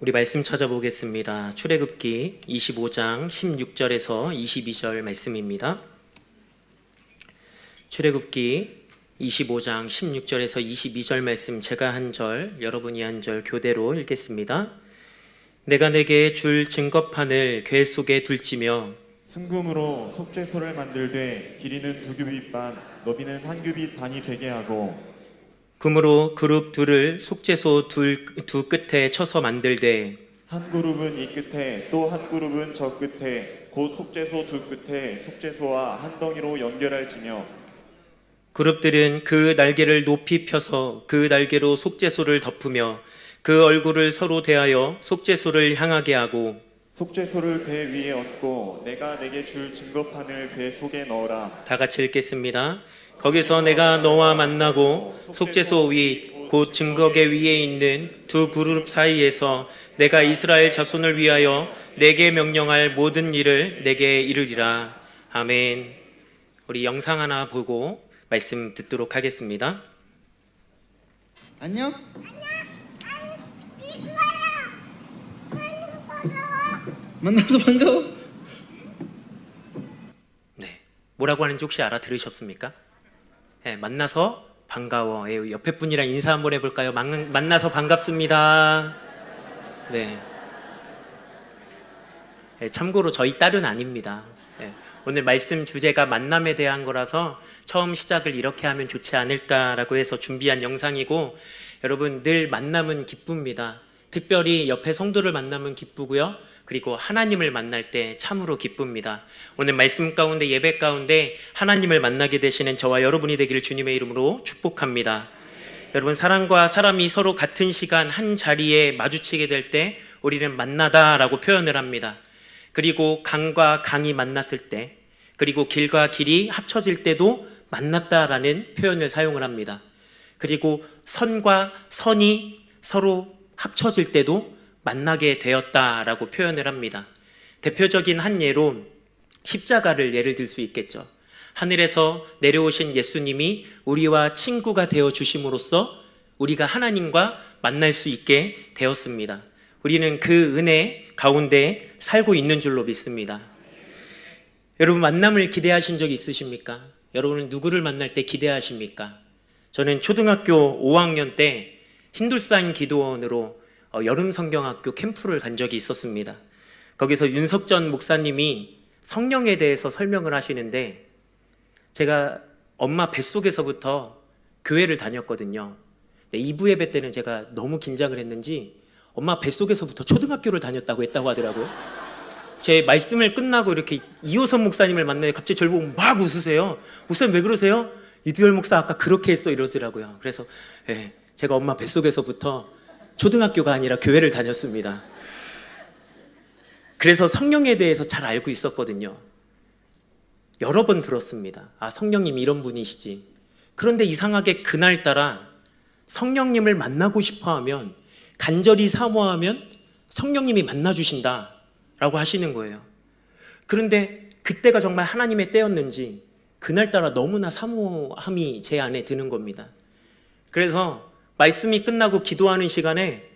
우리 말씀 찾아보겠습니다. 출애굽기 25장 16절에서 22절 말씀입니다. 출애굽기 25장 16절에서 22절 말씀, 제가 한 절, 여러분이 한 절 교대로 읽겠습니다. 내가 내게 줄 증거판을 궤 속에 둘지며 순금으로 속죄소를 만들되 길이는 2규빗 반, 너비는 1규빗 반이 되게 하고 금으로 그룹 둘을 속죄소 두 끝에 쳐서 만들되 한 그룹은 이 끝에 또 한 그룹은 저 끝에 곧 속죄소 두 끝에 속죄소와 한 덩이로 연결할지며 그룹들은 그 날개를 높이 펴서 그 날개로 속죄소를 덮으며 그 얼굴을 서로 대하여 속죄소를 향하게 하고 속죄소를 궤 위에 얹고 내가 내게 줄 증거판을 궤 속에 넣어라. 다 같이 읽겠습니다. 거기서 내가 너와 만나고 속죄소 위 곧 증거궤 위에 있는 두 그룹 사이에서 내가 이스라엘 자손을 위하여 내게 명령할 모든 일을 내게 이르리라. 아멘. 우리 영상 하나 보고 말씀 듣도록 하겠습니다. 안녕? 만나서 반가워. 네, 뭐라고 하는지 혹시 알아들으셨습니까? 네, 만나서 반가워. 옆에 분이랑 인사 한번 해볼까요? 만나서 반갑습니다. 네. 네, 참고로 저희 딸은 아닙니다. 네, 오늘 말씀 주제가 만남에 대한 거라서 처음 시작을 이렇게 하면 좋지 않을까라고 해서 준비한 영상이고, 여러분 늘 만남은 기쁩니다. 특별히 옆에 성도를 만나면 기쁘고요. 그리고 하나님을 만날 때 참으로 기쁩니다. 오늘 말씀 가운데, 예배 가운데 하나님을 만나게 되시는 저와 여러분이 되기를 주님의 이름으로 축복합니다. 여러분, 사람과 사람이 서로 같은 시간 한 자리에 마주치게 될 때 우리는 만나다라고 표현을 합니다. 그리고 강과 강이 만났을 때, 그리고 길과 길이 합쳐질 때도 만났다라는 표현을 사용을 합니다. 그리고 선과 선이 서로 합쳐질 때도 만나게 되었다라고 표현을 합니다. 대표적인 한 예로 십자가를 예를 들 수 있겠죠. 하늘에서 내려오신 예수님이 우리와 친구가 되어 주심으로써 우리가 하나님과 만날 수 있게 되었습니다. 우리는 그 은혜 가운데 살고 있는 줄로 믿습니다. 여러분, 만남을 기대하신 적 있으십니까? 여러분은 누구를 만날 때 기대하십니까? 저는 초등학교 5학년 때 힌둘산 기도원으로 여름 성경학교 캠프를 간 적이 있었습니다. 거기서 윤석전 목사님이 성령에 대해서 설명을 하시는데, 제가 엄마 뱃속에서부터 교회를 다녔거든요. 2부 예배 때는 제가 너무 긴장을 했는지 엄마 뱃속에서부터 초등학교를 다녔다고 했다고 하더라고요. 제 말씀을 끝나고 이렇게 이호선 목사님을 만나요. 갑자기 저를 보고 막 웃으세요. 목사님 왜 그러세요? 이두열 목사 아까 그렇게 했어 이러더라고요. 그래서 제가 엄마 뱃속에서부터 초등학교가 아니라 교회를 다녔습니다. 그래서 성령에 대해서 잘 알고 있었거든요. 여러 번 들었습니다. 아, 성령님이 이런 분이시지. 그런데 이상하게 그날따라 성령님을 만나고 싶어하면, 간절히 사모하면 성령님이 만나주신다라고 하시는 거예요. 그런데 그때가 정말 하나님의 때였는지 그날따라 너무나 사모함이 제 안에 드는 겁니다. 그래서 말씀이 끝나고 기도하는 시간에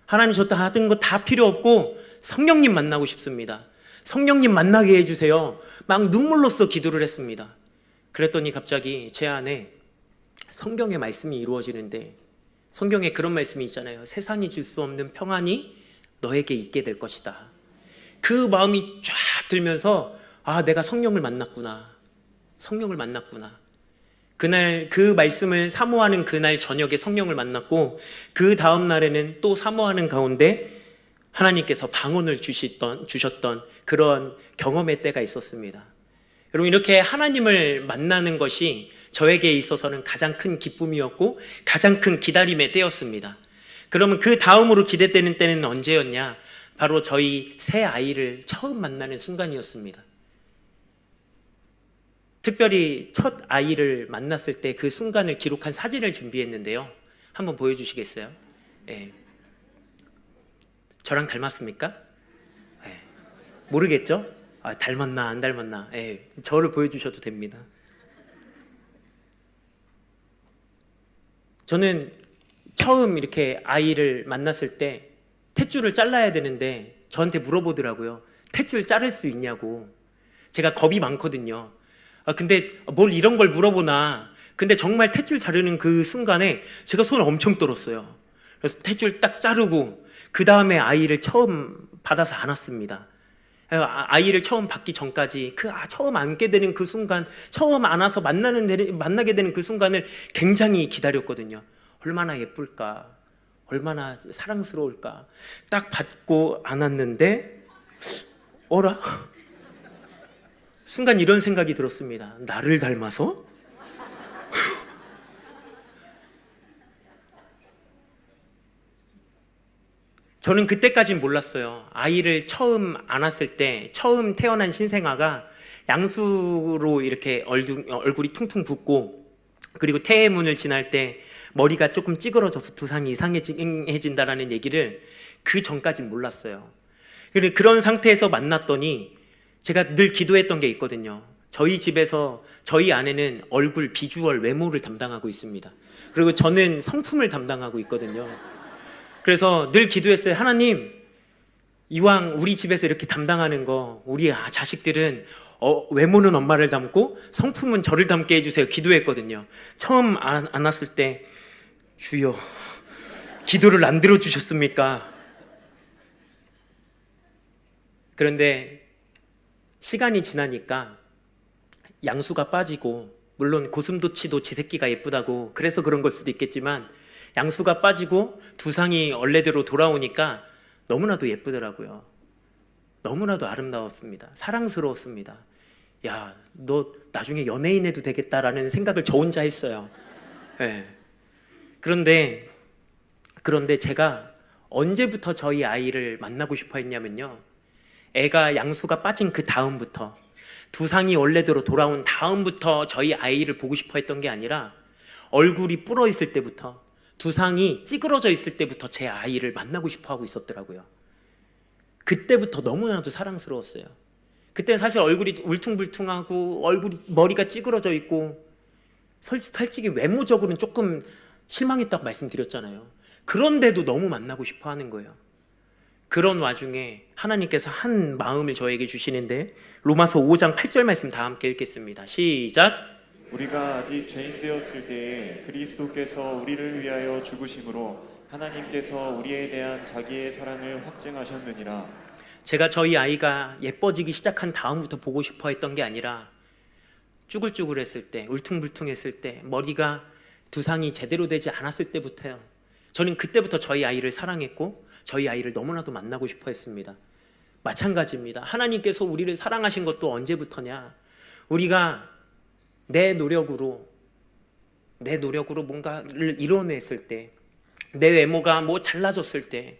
하나님, 저 다른 거 다 필요 없고 성령님 만나고 싶습니다. 성령님 만나게 해주세요. 막 눈물로써 기도를 했습니다. 그랬더니 갑자기 제 안에 성경의 말씀이 이루어지는데, 성경에 그런 말씀이 있잖아요. 세상이 줄 수 없는 평안이 너에게 있게 될 것이다. 그 마음이 쫙 들면서, 아, 내가 성령을 만났구나. 성령을 만났구나. 그날 그 말씀을 사모하는 그날 저녁에 성령을 만났고, 그 다음 날에는 또 사모하는 가운데 하나님께서 방언을 주셨던 그런 경험의 때가 있었습니다. 여러분, 이렇게 하나님을 만나는 것이 저에게 있어서는 가장 큰 기쁨이었고 가장 큰 기다림의 때였습니다. 그러면 그 다음으로 기대되는 때는 언제였냐? 바로 저희 새 아이를 처음 만나는 순간이었습니다. 특별히 첫 아이를 만났을 때 그 순간을 기록한 사진을 준비했는데요. 한번 보여주시겠어요? 네. 저랑 닮았습니까? 네. 모르겠죠? 아, 닮았나 안 닮았나? 네. 저를 보여주셔도 됩니다. 저는 처음 이렇게 아이를 만났을 때 탯줄을 잘라야 되는데 저한테 물어보더라고요. 탯줄 자를 수 있냐고. 제가 겁이 많거든요. 근데 뭘 이런 걸 물어보나. 근데 정말 탯줄 자르는 그 순간에 제가 손을 엄청 떨었어요. 그래서 탯줄 딱 자르고 그 다음에 아이를 처음 받아서 안았습니다. 아이를 처음 받기 전까지 처음 안게 되는 그 순간, 처음 안아서 만나게 되는 그 순간을 굉장히 기다렸거든요. 얼마나 예쁠까, 얼마나 사랑스러울까. 딱 받고 안았는데 어라? 순간 이런 생각이 들었습니다. 나를 닮아서? 저는 그때까진 몰랐어요. 아이를 처음 안았을 때, 처음 태어난 신생아가 양수로 이렇게 얼굴이 퉁퉁 붓고, 그리고 태의문을 지날 때 머리가 조금 찌그러져서 두상이 이상해진다라는 얘기를 그 전까진 몰랐어요. 그런 상태에서 만났더니 제가 늘 기도했던 게 있거든요. 저희 집에서 저희 아내는 얼굴, 비주얼, 외모를 담당하고 있습니다. 그리고 저는 성품을 담당하고 있거든요. 그래서 늘 기도했어요. 하나님, 이왕 우리 집에서 이렇게 담당하는 거, 우리 자식들은 외모는 엄마를 닮고 성품은 저를 닮게 해주세요. 기도했거든요. 처음 안았을 때 주여, 기도를 안 들어주셨습니까? 그런데 시간이 지나니까 양수가 빠지고, 물론 고슴도치도 지 새끼가 예쁘다고 그래서 그런 걸 수도 있겠지만, 양수가 빠지고 두상이 원래대로 돌아오니까 너무나도 예쁘더라고요. 너무나도 아름다웠습니다. 사랑스러웠습니다. 야, 너 나중에 연예인 해도 되겠다라는 생각을 저 혼자 했어요. 네. 그런데 제가 언제부터 저희 아이를 만나고 싶어 했냐면요, 애가 양수가 빠진 그 다음부터, 두상이 원래대로 돌아온 다음부터 저희 아이를 보고 싶어 했던 게 아니라, 얼굴이 불어 있을 때부터, 두상이 찌그러져 있을 때부터 제 아이를 만나고 싶어 하고 있었더라고요. 그때부터 너무나도 사랑스러웠어요. 그때는 사실 얼굴이 울퉁불퉁하고 머리가 찌그러져 있고 솔직히 외모적으로는 조금 실망했다고 말씀드렸잖아요. 그런데도 너무 만나고 싶어 하는 거예요. 그런 와중에 하나님께서 한 마음을 저에게 주시는데, 로마서 5장 8절 말씀 다 함께 읽겠습니다. 시작. 우리가 아직 죄인 되었을 때에 그리스도께서 우리를 위하여 죽으심으로 하나님께서 우리에 대한 자기의 사랑을 확증하셨느니라. 제가 저희 아이가 예뻐지기 시작한 다음부터 보고 싶어 했던 게 아니라, 쭈글쭈글했을 때, 울퉁불퉁했을 때, 머리가 두상이 제대로 되지 않았을 때부터요. 저는 그때부터 저희 아이를 사랑했고 저희 아이를 너무나도 만나고 싶어 했습니다. 마찬가지입니다. 하나님께서 우리를 사랑하신 것도 언제부터냐? 우리가 내 노력으로 뭔가를 이뤄냈을 때, 내 외모가 잘나졌을 때,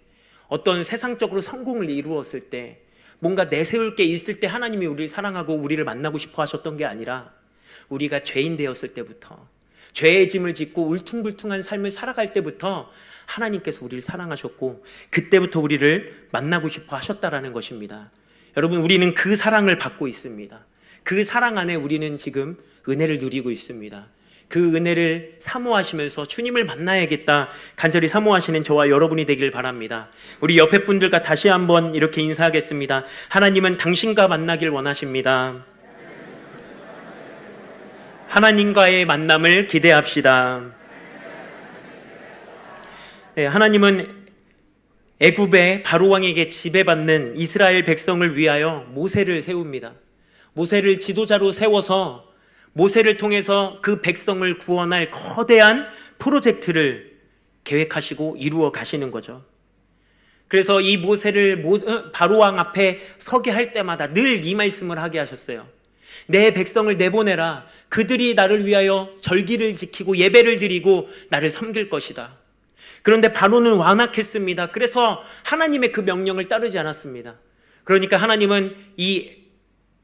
어떤 세상적으로 성공을 이루었을 때, 뭔가 내세울 게 있을 때 하나님이 우리를 사랑하고 우리를 만나고 싶어 하셨던 게 아니라, 우리가 죄인 되었을 때부터, 죄의 짐을 짓고 울퉁불퉁한 삶을 살아갈 때부터 하나님께서 우리를 사랑하셨고, 그때부터 우리를 만나고 싶어 하셨다라는 것입니다. 여러분, 우리는 그 사랑을 받고 있습니다. 그 사랑 안에 우리는 지금 은혜를 누리고 있습니다. 그 은혜를 사모하시면서 주님을 만나야겠다 간절히 사모하시는 저와 여러분이 되길 바랍니다. 우리 옆에 분들과 다시 한번 이렇게 인사하겠습니다. 하나님은 당신과 만나길 원하십니다. 하나님과의 만남을 기대합시다. 네, 하나님은 애굽의 바로 왕에게 지배받는 이스라엘 백성을 위하여 모세를 세웁니다. 모세를 지도자로 세워서 모세를 통해서 그 백성을 구원할 거대한 프로젝트를 계획하시고 이루어 가시는 거죠. 그래서 이 모세를 바로왕 앞에 서게 할 때마다 늘 이 말씀을 하게 하셨어요. 내 백성을 내보내라. 그들이 나를 위하여 절기를 지키고 예배를 드리고 나를 섬길 것이다. 그런데 바로는 완악했습니다. 그래서 하나님의 그 명령을 따르지 않았습니다. 그러니까 하나님은 이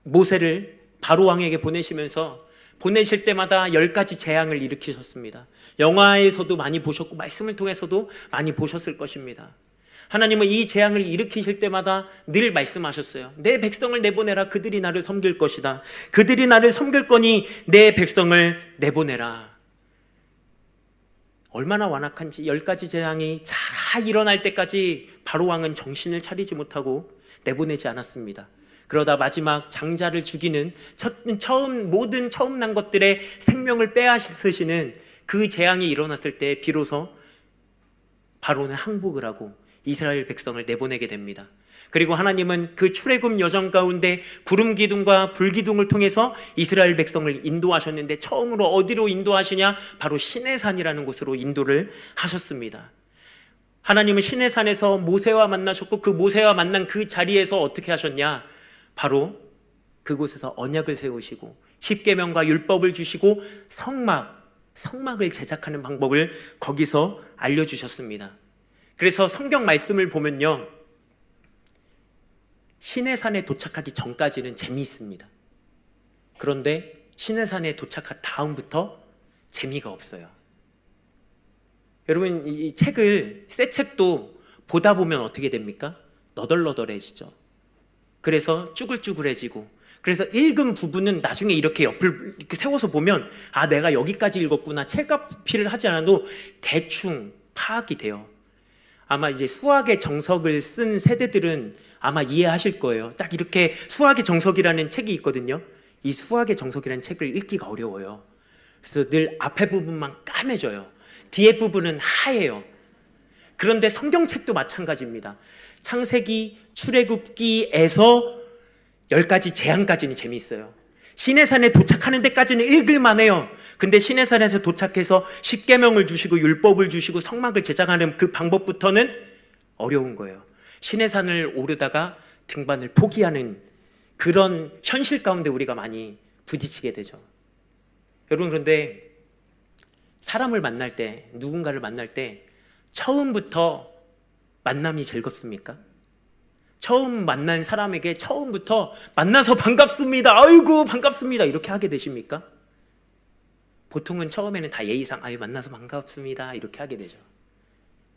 모세를 바로왕에게 보내실 때마다 10가지 재앙을 일으키셨습니다. 영화에서도 많이 보셨고 말씀을 통해서도 많이 보셨을 것입니다. 하나님은 이 재앙을 일으키실 때마다 늘 말씀하셨어요. 내 백성을 내보내라. 그들이 나를 섬길 것이다. 그들이 나를 섬길 거니 내 백성을 내보내라. 얼마나 완악한지 10가지 재앙이 잘 일어날 때까지 바로 왕은 정신을 차리지 못하고 내보내지 않았습니다. 그러다 마지막 장자를 죽이는 처음 난 것들의 생명을 빼앗으시는 그 재앙이 일어났을 때 비로소 바로는 항복을 하고 이스라엘 백성을 내보내게 됩니다. 그리고 하나님은 그 출애굽 여정 가운데 구름 기둥과 불 기둥을 통해서 이스라엘 백성을 인도하셨는데 처음으로 어디로 인도하시냐? 바로 시내산이라는 곳으로 인도를 하셨습니다. 하나님은 시내산에서 모세와 만나셨고 그 모세와 만난 그 자리에서 어떻게 하셨냐? 바로 그곳에서 언약을 세우시고 십계명과 율법을 주시고 성막을 제작하는 방법을 거기서 알려주셨습니다. 그래서 성경 말씀을 보면요, 시내산에 도착하기 전까지는 재미있습니다. 그런데 시내산에 도착한 다음부터 재미가 없어요. 여러분, 이 책을, 새 책도 보다 보면 어떻게 됩니까? 너덜너덜해지죠. 그래서 쭈글쭈글해지고, 그래서 읽은 부분은 나중에 이렇게 옆을 이렇게 세워서 보면 아, 내가 여기까지 읽었구나, 책가피를 하지 않아도 대충 파악이 돼요. 아마 이제 수학의 정석을 쓴 세대들은 아마 이해하실 거예요. 딱 이렇게 수학의 정석이라는 책이 있거든요. 이 수학의 정석이라는 책을 읽기가 어려워요. 그래서 늘 앞에 부분만 까매져요. 뒤에 부분은 하얘요. 그런데 성경책도 마찬가지입니다. 창세기, 출애굽기에서 10가지 재앙까지는 재미있어요. 시내산에 도착하는 데까지는 읽을만해요. 근데 시내산에서 도착해서 십계명을 주시고 율법을 주시고 성막을 제작하는 그 방법부터는 어려운 거예요. 시내산을 오르다가 등반을 포기하는 그런 현실 가운데 우리가 많이 부딪히게 되죠. 여러분, 그런데 사람을 만날 때, 누군가를 만날 때 처음부터 만남이 즐겁습니까? 처음 만난 사람에게 처음부터 만나서 반갑습니다, 아이고 반갑습니다, 이렇게 하게 되십니까? 보통은 처음에는 다 예의상 아유 만나서 반갑습니다 이렇게 하게 되죠.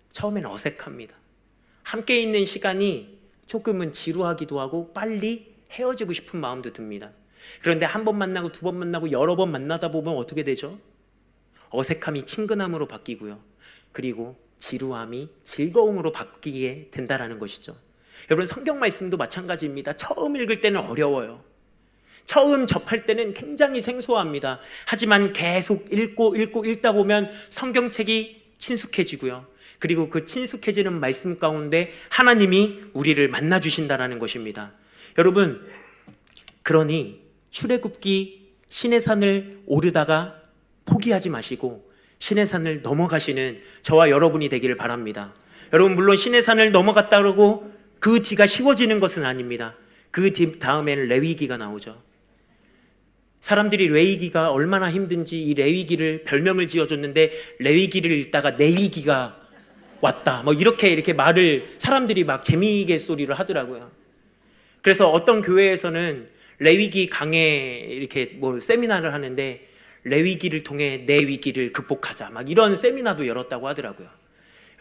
처음에는 어색합니다. 함께 있는 시간이 조금은 지루하기도 하고 빨리 헤어지고 싶은 마음도 듭니다. 그런데 한 번 만나고 두 번 만나고 여러 번 만나다 보면 어떻게 되죠? 어색함이 친근함으로 바뀌고요. 그리고 지루함이 즐거움으로 바뀌게 된다는 것이죠. 여러분, 성경 말씀도 마찬가지입니다. 처음 읽을 때는 어려워요. 처음 접할 때는 굉장히 생소합니다. 하지만 계속 읽다 보면 성경책이 친숙해지고요. 그리고 그 친숙해지는 말씀 가운데 하나님이 우리를 만나주신다는 것입니다. 여러분, 그러니 출애굽기 시내산을 오르다가 포기하지 마시고 시내산을 넘어가시는 저와 여러분이 되기를 바랍니다. 여러분, 물론 시내산을 넘어갔다고 그 뒤가 쉬워지는 것은 아닙니다. 그 뒤 다음에는 레위기가 나오죠. 사람들이 레위기가 얼마나 힘든지 이 레위기를 별명을 지어줬는데 레위기를 읽다가 내위기가 왔다, 뭐 이렇게 말을 사람들이 막 재미있게 소리를 하더라고요. 그래서 어떤 교회에서는 레위기 강해 이렇게 뭐 세미나를 하는데 레위기를 통해 내 위기를 극복하자, 막 이런 세미나도 열었다고 하더라고요.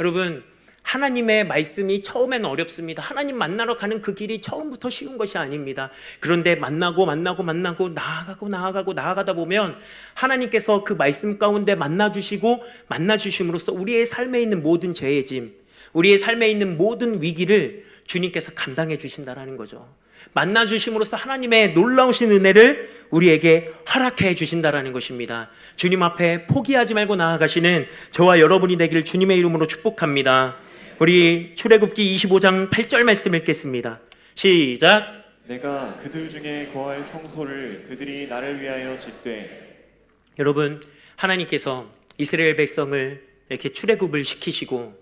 여러분, 하나님의 말씀이 처음에는 어렵습니다. 하나님 만나러 가는 그 길이 처음부터 쉬운 것이 아닙니다. 그런데 만나고 나아가다 보면 하나님께서 그 말씀 가운데 만나주심으로써 우리의 삶에 있는 모든 죄의 짐, 우리의 삶에 있는 모든 위기를 주님께서 감당해 주신다는 거죠. 만나주심으로써 하나님의 놀라우신 은혜를 우리에게 허락해 주신다는 것입니다. 주님 앞에 포기하지 말고 나아가시는 저와 여러분이 되기를 주님의 이름으로 축복합니다. 우리 출애굽기 25장 8절 말씀 읽겠습니다. 시작. 내가 그들 중에 거할 성소를 그들이 나를 위하여 짓되. 여러분, 하나님께서 이스라엘 백성을 이렇게 출애굽을 시키시고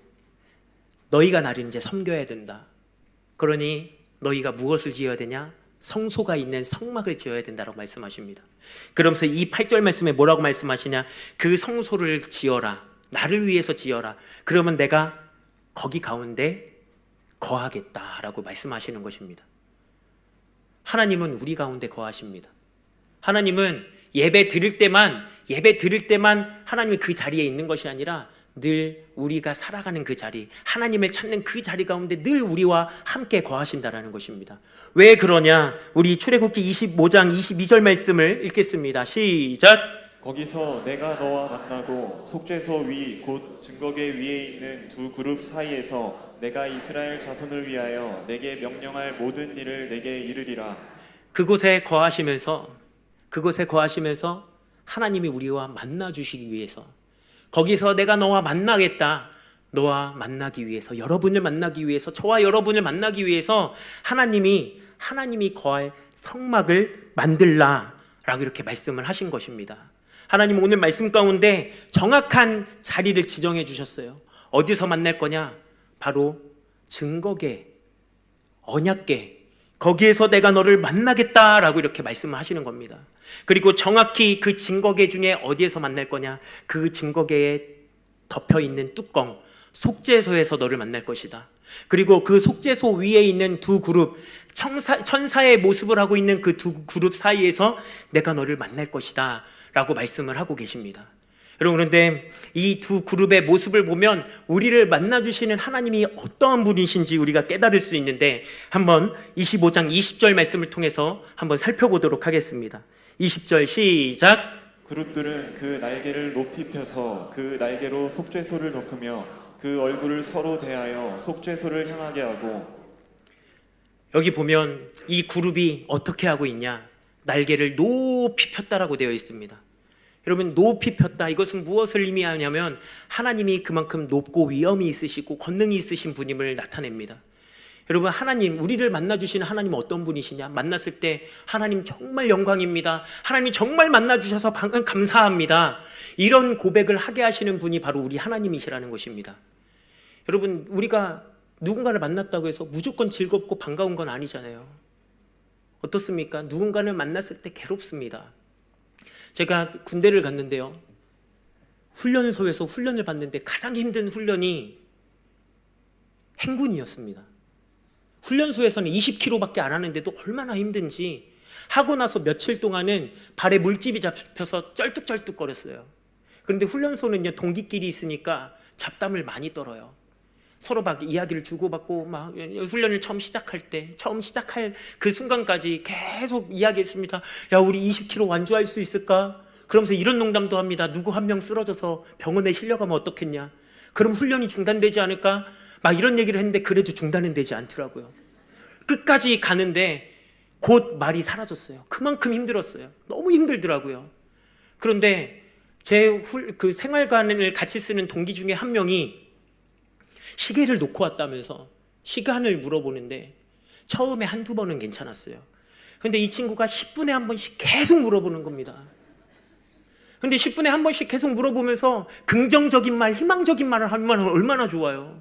너희가 나를 이제 섬겨야 된다. 그러니 너희가 무엇을 지어야 되냐? 성소가 있는 성막을 지어야 된다고 말씀하십니다. 그러면서 이 8절 말씀에 뭐라고 말씀하시냐? 그 성소를 지어라. 나를 위해서 지어라. 그러면 내가 거기 가운데 거하겠다라고 말씀하시는 것입니다. 하나님은 우리 가운데 거하십니다. 하나님은 예배 드릴 때만 하나님이 그 자리에 있는 것이 아니라 늘 우리가 살아가는 그 자리, 하나님을 찾는 그 자리 가운데 늘 우리와 함께 거하신다라는 것입니다. 왜 그러냐? 우리 출애굽기 25장 22절 말씀을 읽겠습니다. 시작. 거기서 내가 너와 만나고 속죄소 위 곧 증거계 위에 있는 두 그룹 사이에서 내가 이스라엘 자손을 위하여 내게 명령할 모든 일을 내게 이르리라. 그곳에 거하시면서 하나님이 우리와 만나 주시기 위해서, 거기서 내가 너와 만나겠다, 너와 만나기 위해서, 여러분을 만나기 위해서, 저와 여러분을 만나기 위해서 하나님이 거할 성막을 만들라 라고 이렇게 말씀을 하신 것입니다. 하나님 오늘 말씀 가운데 정확한 자리를 지정해 주셨어요. 어디서 만날 거냐? 바로 증거계, 언약계, 거기에서 내가 너를 만나겠다라고 이렇게 말씀을 하시는 겁니다. 그리고 정확히 그 증거계 중에 어디에서 만날 거냐? 그 증거계에 덮여 있는 뚜껑, 속죄소에서 너를 만날 것이다. 그리고 그 속죄소 위에 있는 두 그룹, 천사의 모습을 하고 있는 그 두 그룹 사이에서 내가 너를 만날 것이다 라고 말씀을 하고 계십니다. 여러분, 그런데 이 두 그룹의 모습을 보면 우리를 만나주시는 하나님이 어떠한 분이신지 우리가 깨달을 수 있는데, 한번 25장 20절 말씀을 통해서 한번 살펴보도록 하겠습니다. 20절 시작. 그룹들은 그 날개를 높이 펴서 그 날개로 속죄소를 덮으며 그 얼굴을 서로 대하여 속죄소를 향하게 하고. 여기 보면 이 그룹이 어떻게 하고 있냐? 날개를 높이 폈다라고 되어 있습니다. 여러분, 높이 폈다, 이것은 무엇을 의미하냐면 하나님이 그만큼 높고 위엄이 있으시고 권능이 있으신 분임을 나타냅니다. 여러분, 하나님, 우리를 만나주시는 하나님은 어떤 분이시냐? 만났을 때 하나님 정말 영광입니다, 하나님 정말 만나주셔서 감사합니다, 이런 고백을 하게 하시는 분이 바로 우리 하나님이시라는 것입니다. 여러분, 우리가 누군가를 만났다고 해서 무조건 즐겁고 반가운 건 아니잖아요. 어떻습니까? 누군가를 만났을 때 괴롭습니다. 제가 군대를 갔는데요, 훈련소에서 훈련을 받는데 가장 힘든 훈련이 행군이었습니다. 훈련소에서는 20km밖에 안 하는데도 얼마나 힘든지, 하고 나서 며칠 동안은 발에 물집이 잡혀서 쩔뚝쩔뚝거렸어요. 그런데 훈련소는요, 동기끼리 있으니까 잡담을 많이 떨어요. 서로 막 이야기를 주고받고, 막 훈련을 처음 시작할 그 순간까지 계속 이야기했습니다. 야, 우리 20km 완주할 수 있을까? 그러면서 이런 농담도 합니다. 누구 한 명 쓰러져서 병원에 실려가면 어떻겠냐? 그럼 훈련이 중단되지 않을까? 막 이런 얘기를 했는데 그래도 중단은 되지 않더라고요. 끝까지 가는데 곧 말이 사라졌어요. 그만큼 힘들었어요. 너무 힘들더라고요. 그런데 그 생활관을 같이 쓰는 동기 중에 한 명이 시계를 놓고 왔다면서 시간을 물어보는데 처음에 한두 번은 괜찮았어요. 근데 이 친구가 10분에 한 번씩 계속 물어보는 겁니다. 근데 10분에 한 번씩 계속 물어보면서 긍정적인 말, 희망적인 말을 하면 얼마나 좋아요.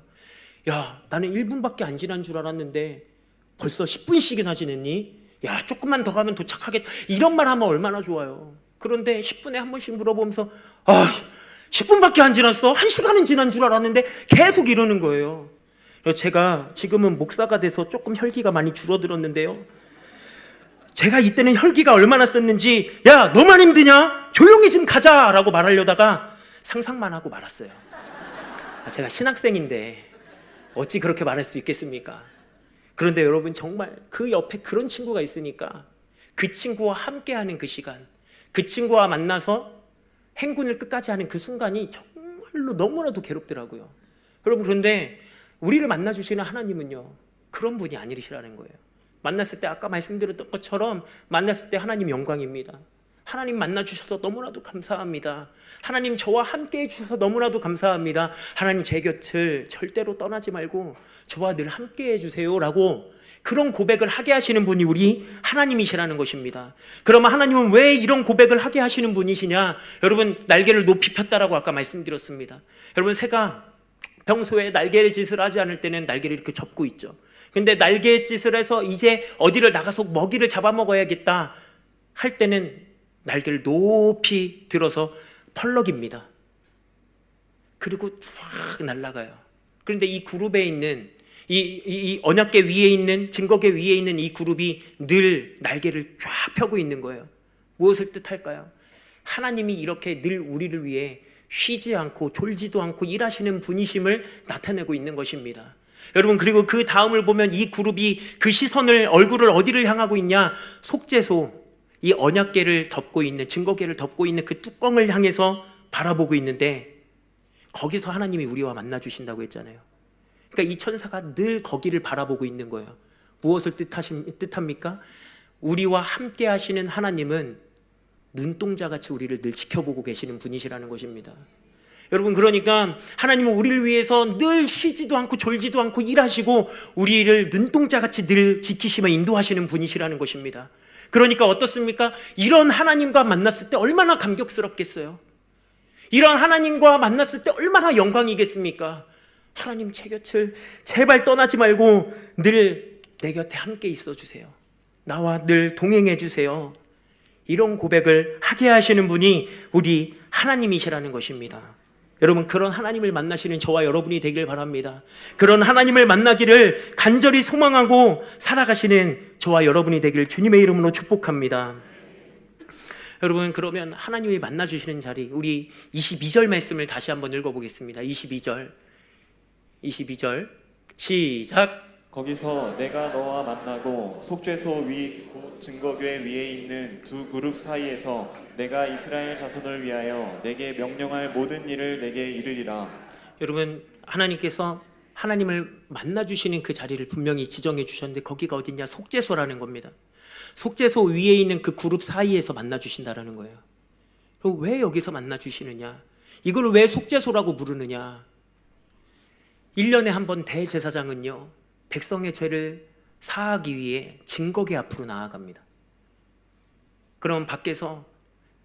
야, 나는 1분밖에 안 지난 줄 알았는데 벌써 10분씩이나 지냈니? 야, 조금만 더 가면 도착하겠다, 이런 말 하면 얼마나 좋아요. 그런데 10분에 한 번씩 물어보면서 10분밖에 안 지났어? 1시간은 지난 줄 알았는데 계속 이러는 거예요. 제가 지금은 목사가 돼서 조금 혈기가 많이 줄어들었는데요, 제가 이때는 혈기가 얼마나 썼는지, 야, 너만 힘드냐? 조용히 좀 가자 라고 말하려다가 상상만 하고 말았어요. 제가 신학생인데 어찌 그렇게 말할 수 있겠습니까? 그런데 여러분, 정말 그 옆에 그런 친구가 있으니까 그 친구와 함께하는 그 시간, 그 친구와 만나서 행군을 끝까지 하는 그 순간이 정말로 너무나도 괴롭더라고요. 여러분, 그런데 우리를 만나주시는 하나님은요, 그런 분이 아니시라는 거예요. 만났을 때 아까 말씀드렸던 것처럼 만났을 때 하나님 영광입니다. 하나님 만나주셔서 너무나도 감사합니다. 하나님 저와 함께 해주셔서 너무나도 감사합니다. 하나님 제 곁을 절대로 떠나지 말고 저와 늘 함께 해주세요 라고 그런 고백을 하게 하시는 분이 우리 하나님이시라는 것입니다. 그러면 하나님은 왜 이런 고백을 하게 하시는 분이시냐? 여러분, 날개를 높이 폈다라고 아까 말씀드렸습니다. 여러분, 새가 평소에 날개짓을 하지 않을 때는 날개를 이렇게 접고 있죠. 근데 날개짓을 해서 이제 어디를 나가서 먹이를 잡아먹어야겠다 할 때는 날개를 높이 들어서 펄럭입니다. 그리고 확 날아가요. 그런데 이 그룹에 있는 이 언약궤 위에 있는, 증거궤 위에 있는 이 그룹이 늘 날개를 쫙 펴고 있는 거예요. 무엇을 뜻할까요? 하나님이 이렇게 늘 우리를 위해 쉬지 않고 졸지도 않고 일하시는 분이심을 나타내고 있는 것입니다. 여러분, 그리고 그 다음을 보면 이 그룹이 그 시선을, 얼굴을 어디를 향하고 있냐? 속죄소, 이 언약궤를 덮고 있는, 증거궤를 덮고 있는 그 뚜껑을 향해서 바라보고 있는데, 거기서 하나님이 우리와 만나 주신다고 했잖아요. 그러니까 이 천사가 늘 거기를 바라보고 있는 거예요. 무엇을 뜻합니까? 우리와 함께 하시는 하나님은 눈동자같이 우리를 늘 지켜보고 계시는 분이시라는 것입니다. 여러분, 그러니까 하나님은 우리를 위해서 늘 쉬지도 않고 졸지도 않고 일하시고 우리를 눈동자같이 늘 지키시며 인도하시는 분이시라는 것입니다. 그러니까 어떻습니까? 이런 하나님과 만났을 때 얼마나 감격스럽겠어요? 이런 하나님과 만났을 때 얼마나 영광이겠습니까? 하나님, 제 곁을 제발 떠나지 말고 늘 내 곁에 함께 있어 주세요. 나와 늘 동행해 주세요. 이런 고백을 하게 하시는 분이 우리 하나님이시라는 것입니다. 여러분, 그런 하나님을 만나시는 저와 여러분이 되길 바랍니다. 그런 하나님을 만나기를 간절히 소망하고 살아가시는 저와 여러분이 되길 주님의 이름으로 축복합니다. 여러분, 그러면 하나님이 만나주시는 자리, 우리 22절 말씀을 다시 한번 읽어보겠습니다. 22절 시작. 거기서 내가 너와 만나고 속죄소 위 곧 증거궤 위에 있는 두 그룹 사이에서 내가 이스라엘 자손을 위하여 내게 명령할 모든 일을 내게 이르리라. 여러분, 하나님께서 하나님을 만나주시는 그 자리를 분명히 지정해 주셨는데 거기가 어디냐? 속죄소라는 겁니다. 속죄소 위에 있는 그 그룹 사이에서 만나주신다라는 거예요. 그럼 왜 여기서 만나주시느냐? 이걸 왜 속죄소라고 부르느냐? 1년에 한 번 대제사장은요, 백성의 죄를 사하기 위해 증거궤 앞으로 나아갑니다. 그럼 밖에서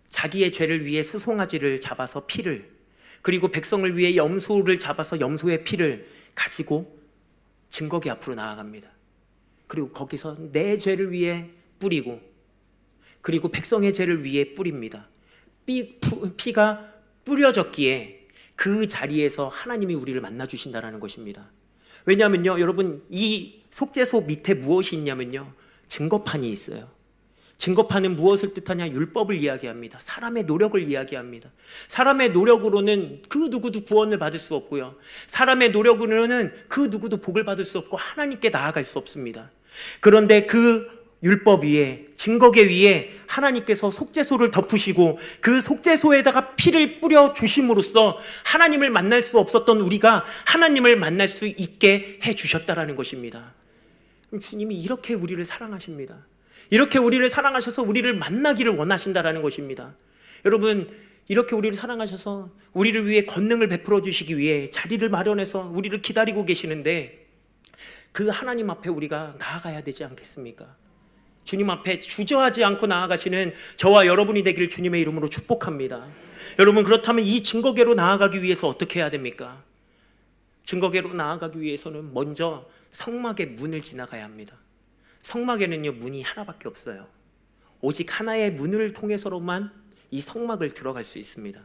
자기의 죄를 위해 수송아지를 잡아서 피를, 그리고 백성을 위해 염소를 잡아서 염소의 피를 가지고 증거궤 앞으로 나아갑니다. 그리고 거기서 내 죄를 위해 뿌리고, 그리고 백성의 죄를 위해 뿌립니다. 피가 뿌려졌기에 그 자리에서 하나님이 우리를 만나주신다는 것입니다. 왜냐하면요, 여러분, 이 속죄소 밑에 무엇이 있냐면요, 증거판이 있어요. 증거판은 무엇을 뜻하냐? 율법을 이야기합니다. 사람의 노력을 이야기합니다. 사람의 노력으로는 그 누구도 구원을 받을 수 없고요, 사람의 노력으로는 그 누구도 복을 받을 수 없고 하나님께 나아갈 수 없습니다. 그런데 그 율법 위에, 증거궤 위에 하나님께서 속죄소를 덮으시고 그 속죄소에다가 피를 뿌려 주심으로써 하나님을 만날 수 없었던 우리가 하나님을 만날 수 있게 해 주셨다라는 것입니다. 주님이 이렇게 우리를 사랑하십니다. 이렇게 우리를 사랑하셔서 우리를 만나기를 원하신다라는 것입니다. 여러분, 이렇게 우리를 사랑하셔서 우리를 위해 권능을 베풀어 주시기 위해 자리를 마련해서 우리를 기다리고 계시는데 그 하나님 앞에 우리가 나아가야 되지 않겠습니까? 주님 앞에 주저하지 않고 나아가시는 저와 여러분이 되기를 주님의 이름으로 축복합니다. 여러분, 그렇다면 이 증거궤로 나아가기 위해서 어떻게 해야 됩니까? 증거궤로 나아가기 위해서는 먼저 성막의 문을 지나가야 합니다. 성막에는요, 문이 하나밖에 없어요. 오직 하나의 문을 통해서로만 이 성막을 들어갈 수 있습니다.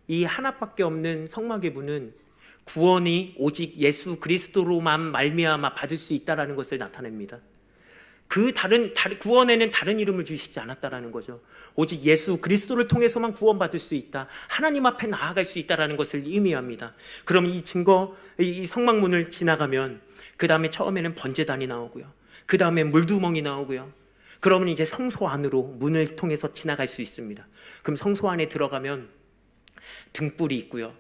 이 하나밖에 없는 성막의 문은 구원이 오직 예수 그리스도로만 말미암아 받을 수 있다는 것을 나타냅니다. 그 구원에는 다른 이름을 주시지 않았다라는 거죠. 오직 예수 그리스도를 통해서만 구원받을 수 있다, 하나님 앞에 나아갈 수 있다라는 것을 의미합니다. 그럼 이 성막문을 지나가면 그 다음에 처음에는 번제단이 나오고요, 그 다음에 물두멍이 나오고요, 그러면 이제 성소 안으로 문을 통해서 지나갈 수 있습니다. 그럼 성소 안에 들어가면 등불이 있고요,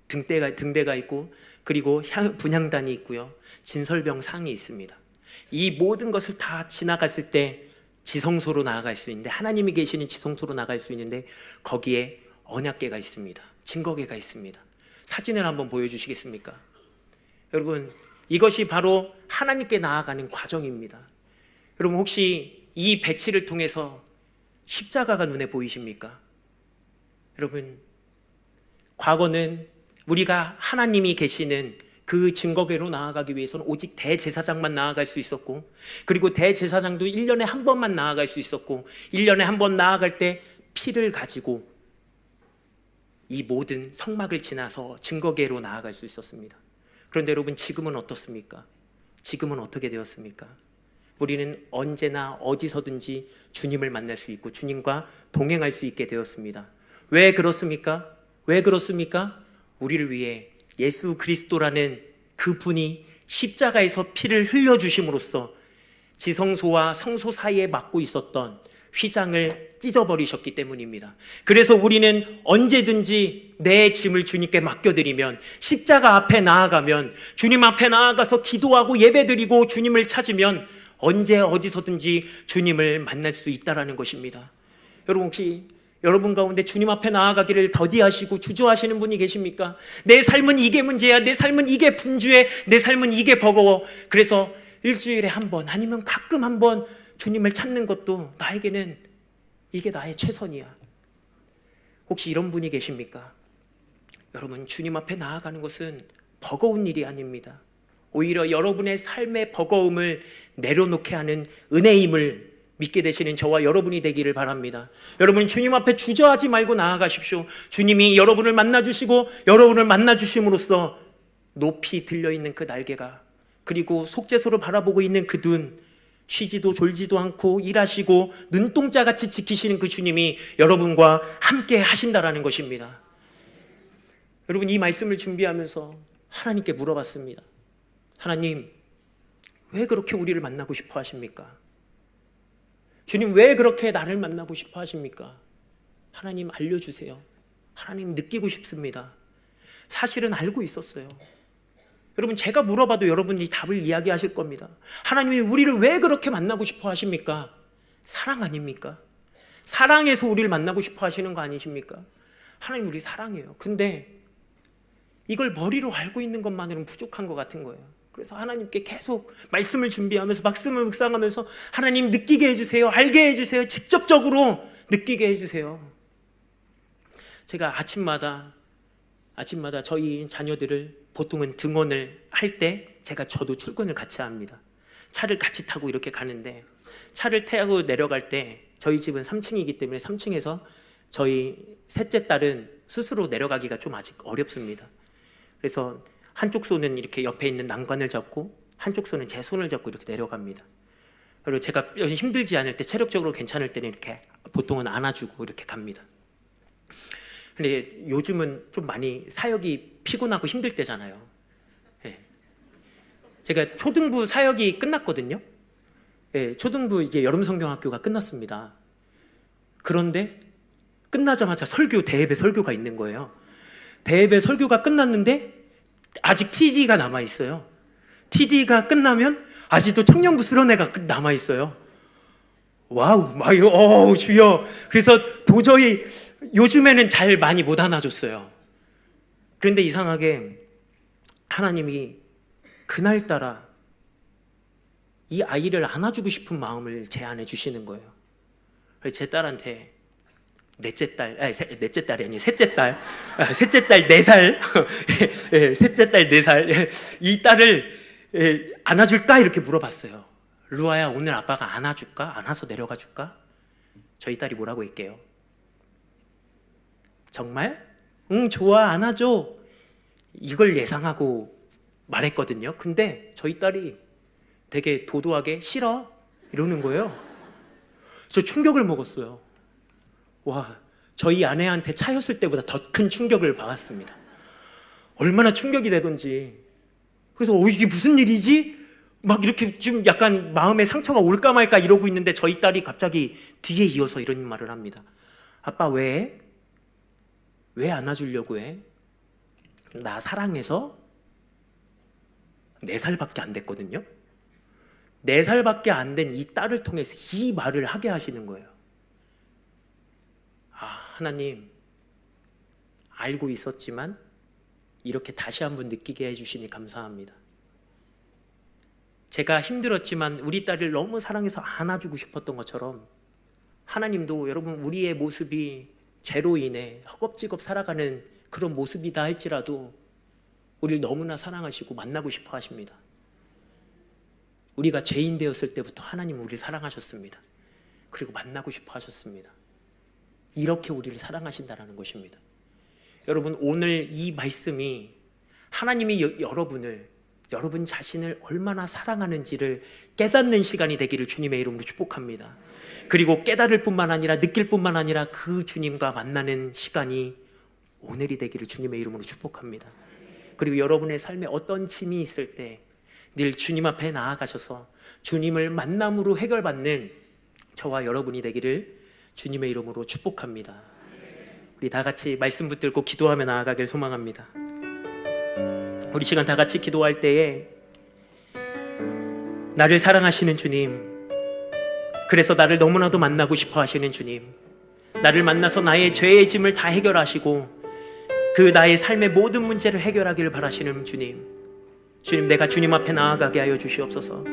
등대가 있고, 그리고 분향단이 있고요, 진설병 상이 있습니다. 이 모든 것을 다 지나갔을 때 지성소로 나아갈 수 있는데, 하나님이 계시는 지성소로 나갈 수 있는데 거기에 언약궤가 있습니다. 증거궤가 있습니다. 사진을 한번 보여주시겠습니까? 여러분, 이것이 바로 하나님께 나아가는 과정입니다. 여러분, 혹시 이 배치를 통해서 십자가가 눈에 보이십니까? 여러분, 과거는 우리가 하나님이 계시는 그 증거궤로 나아가기 위해서는 오직 대제사장만 나아갈 수 있었고, 그리고 대제사장도 1년에 한 번만 나아갈 수 있었고, 1년에 한 번 나아갈 때 피를 가지고 이 모든 성막을 지나서 증거궤로 나아갈 수 있었습니다. 그런데 여러분, 지금은 어떻습니까? 지금은 어떻게 되었습니까? 우리는 언제나 어디서든지 주님을 만날 수 있고 주님과 동행할 수 있게 되었습니다. 왜 그렇습니까? 왜 그렇습니까? 우리를 위해 예수 그리스도라는 그분이 십자가에서 피를 흘려주심으로써 지성소와 성소 사이에 막고 있었던 휘장을 찢어버리셨기 때문입니다. 그래서 우리는 언제든지 내 짐을 주님께 맡겨드리면, 십자가 앞에 나아가면, 주님 앞에 나아가서 기도하고 예배드리고 주님을 찾으면 언제 어디서든지 주님을 만날 수 있다는 것입니다. 여러분, 혹시 여러분 가운데 주님 앞에 나아가기를 더디하시고 주저하시는 분이 계십니까? 내 삶은 이게 문제야, 내 삶은 이게 분주해, 내 삶은 이게 버거워. 그래서 일주일에 한 번 아니면 가끔 한 번 주님을 찾는 것도 나에게는 이게 나의 최선이야. 혹시 이런 분이 계십니까? 여러분, 주님 앞에 나아가는 것은 버거운 일이 아닙니다. 오히려 여러분의 삶의 버거움을 내려놓게 하는 은혜임을 믿게 되시는 저와 여러분이 되기를 바랍니다. 여러분, 주님 앞에 주저하지 말고 나아가십시오. 주님이 여러분을 만나주시고 여러분을 만나주심으로써 높이 들려있는 그 날개가, 그리고 속죄소를 바라보고 있는 그 눈, 쉬지도 졸지도 않고 일하시고 눈동자같이 지키시는 그 주님이 여러분과 함께 하신다라는 것입니다. 여러분, 이 말씀을 준비하면서 하나님께 물어봤습니다. 하나님, 왜 그렇게 우리를 만나고 싶어 하십니까? 주님, 왜 그렇게 나를 만나고 싶어 하십니까? 하나님, 알려주세요. 하나님, 느끼고 싶습니다. 사실은 알고 있었어요. 여러분, 제가 물어봐도 여러분이 답을 이야기하실 겁니다. 하나님이 우리를 왜 그렇게 만나고 싶어 하십니까? 사랑 아닙니까? 사랑해서 우리를 만나고 싶어 하시는 거 아니십니까? 하나님, 우리 사랑해요. 근데 이걸 머리로 알고 있는 것만으로는 부족한 것 같은 거예요. 그래서 하나님께 계속 말씀을 준비하면서, 말씀을 묵상하면서, 하나님, 느끼게 해주세요. 알게 해주세요. 직접적으로 느끼게 해주세요. 제가 아침마다 저희 자녀들을 보통은 등원을 할 때 저도 출근을 같이 합니다. 차를 같이 타고 이렇게 가는데, 차를 타고 내려갈 때 저희 집은 3층이기 때문에 3층에서 저희 셋째 딸은 스스로 내려가기가 좀 아직 어렵습니다. 그래서 한쪽 손은 이렇게 옆에 있는 난관을 잡고 한쪽 손은 제 손을 잡고 이렇게 내려갑니다. 그리고 제가 힘들지 않을 때, 체력적으로 괜찮을 때는 이렇게 보통은 안아주고 이렇게 갑니다. 근데 요즘은 좀 많이 사역이 피곤하고 힘들 때잖아요. 예. 제가 초등부 사역이 끝났거든요. 예, 초등부 이제 여름성경학교가 끝났습니다. 그런데 끝나자마자 대예배 설교가 있는 거예요. 대예배 설교가 끝났는데 아직 TD가 남아있어요. TD가 끝나면 아직도 청년부 수련회가 남아있어요. 와우, 주여. 그래서 도저히 요즘에는 잘 많이 못 안아줬어요. 그런데 이상하게 하나님이 그날따라 이 아이를 안아주고 싶은 마음을 제 안에 주시는 거예요. 그래서 제 딸한테 셋째 딸 4살 셋째 딸 4살 이 딸을 안아줄까 이렇게 물어봤어요. 루아야, 오늘 아빠가 안아줄까? 안아서 내려가 줄까? 저희 딸이 뭐라고 할게요? 정말? 응, 좋아, 안아줘. 이걸 예상하고 말했거든요. 근데 저희 딸이 되게 도도하게 싫어 이러는 거예요. 저 충격을 먹었어요. 와, 저희 아내한테 차였을 때보다 더 큰 충격을 받았습니다. 얼마나 충격이 되던지. 그래서 이게 무슨 일이지? 막 이렇게 지금 약간 마음에 상처가 올까 말까 이러고 있는데 저희 딸이 갑자기 뒤에 이어서 이런 말을 합니다. 아빠, 왜 안아주려고 해? 나 사랑해서? 4살밖에 안 됐거든요. 4살밖에 안 된 이 딸을 통해서 이 말을 하게 하시는 거예요. 하나님, 알고 있었지만 이렇게 다시 한번 느끼게 해주시니 감사합니다. 제가 힘들었지만 우리 딸을 너무 사랑해서 안아주고 싶었던 것처럼 하나님도 여러분, 우리의 모습이 죄로 인해 허겁지겁 살아가는 그런 모습이다 할지라도 우리를 너무나 사랑하시고 만나고 싶어 하십니다. 우리가 죄인 되었을 때부터 하나님 우리를 사랑하셨습니다. 그리고 만나고 싶어 하셨습니다. 이렇게 우리를 사랑하신다는 것입니다. 여러분, 오늘 이 말씀이 하나님이 여러분 자신을 얼마나 사랑하는지를 깨닫는 시간이 되기를 주님의 이름으로 축복합니다. 그리고 깨달을 뿐만 아니라 느낄 뿐만 아니라 그 주님과 만나는 시간이 오늘이 되기를 주님의 이름으로 축복합니다. 그리고 여러분의 삶에 어떤 짐이 있을 때 늘 주님 앞에 나아가셔서 주님을 만남으로 해결받는 저와 여러분이 되기를 주님의 이름으로 축복합니다. 우리 다 같이 말씀 붙들고 기도하며 나아가길 소망합니다. 우리 시간 다 같이 기도할 때에 나를 사랑하시는 주님, 그래서 나를 너무나도 만나고 싶어 하시는 주님, 나를 만나서 나의 죄의 짐을 다 해결하시고 그 나의 삶의 모든 문제를 해결하기를 바라시는 주님, 내가 주님 앞에 나아가게 하여 주시옵소서.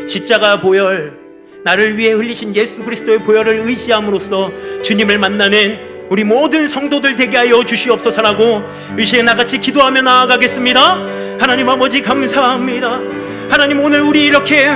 십자가 보혈, 나를 위해 흘리신 예수 그리스도의 보혈을 의지함으로써 주님을 만나는 우리 모든 성도들 되게 하여 주시옵소서라고 이 시에 나같이 기도하며 나아가겠습니다. 하나님 아버지 감사합니다. 하나님 오늘 우리 이렇게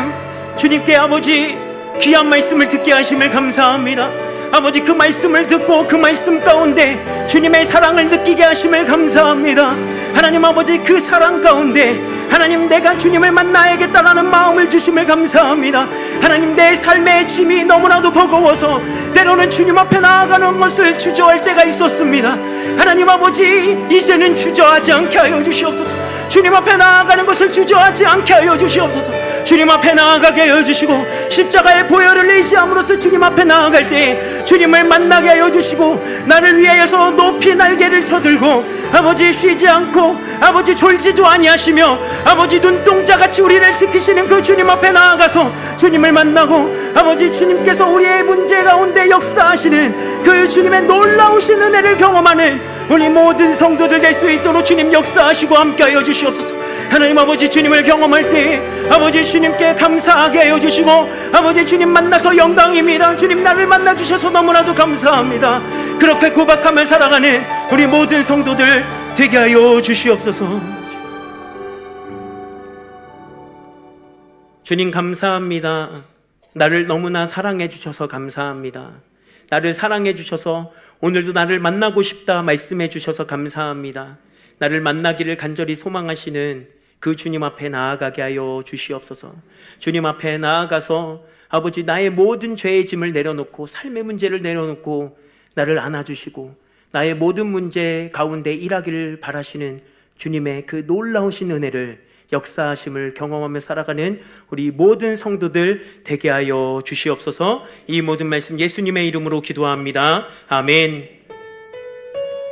주님께 아버지 귀한 말씀을 듣게 하심을 감사합니다. 아버지 그 말씀을 듣고 그 말씀 가운데 주님의 사랑을 느끼게 하심을 감사합니다. 하나님 아버지 그 사랑 가운데 하나님 내가 주님을 만나야겠다라는 마음을 주심을 감사합니다. 하나님 내 삶의 짐이 너무나도 버거워서 때로는 주님 앞에 나아가는 것을 주저할 때가 있었습니다. 하나님 아버지 이제는 주저하지 않게 하여 주시옵소서. 주님 앞에 나아가는 것을 주저하지 않게 하여 주시옵소서. 주님 앞에 나아가게 하여 주시고 십자가의 보혈을 의지함으로써 주님 앞에 나아갈 때 주님을 만나게 하여 주시고 나를 위하여서 높이 날개를 쳐들고 아버지 쉬지 않고 아버지 졸지도 아니하시며 아버지 눈동자같이 우리를 지키시는 그 주님 앞에 나아가서 주님을 만나고 아버지 주님께서 우리의 문제 가운데 역사하시는 그 주님의 놀라우신 은혜를 경험하는 우리 모든 성도들 될 수 있도록 주님 역사하시고 함께하여 주시옵소서. 하나님 아버지 주님을 경험할 때 아버지 주님께 감사하게 하여 주시고 아버지 주님 만나서 영광입니다. 주님 나를 만나주셔서 너무나도 감사합니다. 그렇게 고백하며 살아가는 우리 모든 성도들 되게 하여 주시옵소서. 주님 감사합니다. 나를 너무나 사랑해 주셔서 감사합니다. 나를 사랑해 주셔서 오늘도 나를 만나고 싶다 말씀해 주셔서 감사합니다. 나를 만나기를 간절히 소망하시는 그 주님 앞에 나아가게 하여 주시옵소서. 주님 앞에 나아가서 아버지 나의 모든 죄의 짐을 내려놓고 삶의 문제를 내려놓고 나를 안아주시고 나의 모든 문제 가운데 일하기를 바라시는 주님의 그 놀라우신 은혜를 역사하심을 경험하며 살아가는 우리 모든 성도들 되게 하여 주시옵소서. 이 모든 말씀 예수님의 이름으로 기도합니다. 아멘.